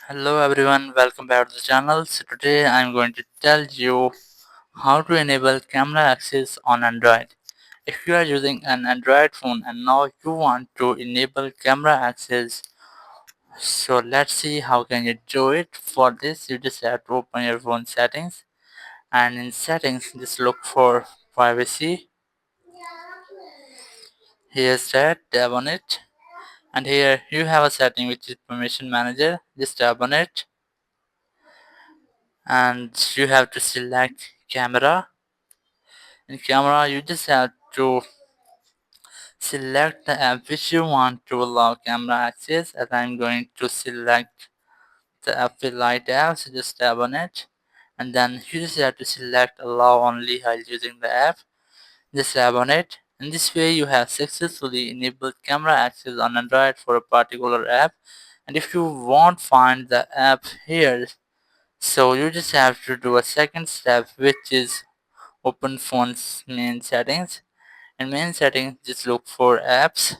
Hello everyone, welcome back to the channel. So today I'm going to tell you how to enable camera access on Android. If you are using an Android phone and now you want to enable camera access, so let's see how can you do it. For this you just have to open your phone settings, and in settings just look for privacy. Here's that, tap on it, and here you have a setting which is permission manager. Just tap on it and you have to select camera. In camera you just have to select the app which you want to allow camera access, and I'm going to select the affiliate app, so just tap on it, and then you just have to select allow only while using the app. Just tap on it. In this way you have successfully enabled camera access on Android for a particular app. And if you won't find the app here, so you just have to do a second step, which is open phone's main settings. In main settings just look for apps.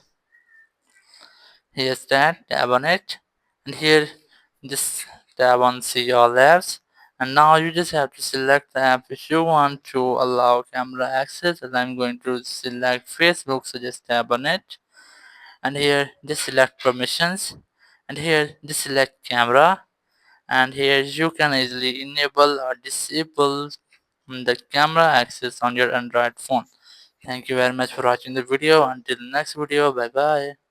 Here's that, tap on it, and here just tap on see all apps, and now you just have to select the app if you want to allow camera access, and I'm going to select Facebook, so just tap on it, and here just select permissions, and here just select camera, and here you can easily enable or disable the camera access on your Android phone. Thank you very much for watching the video. Until next video, bye bye.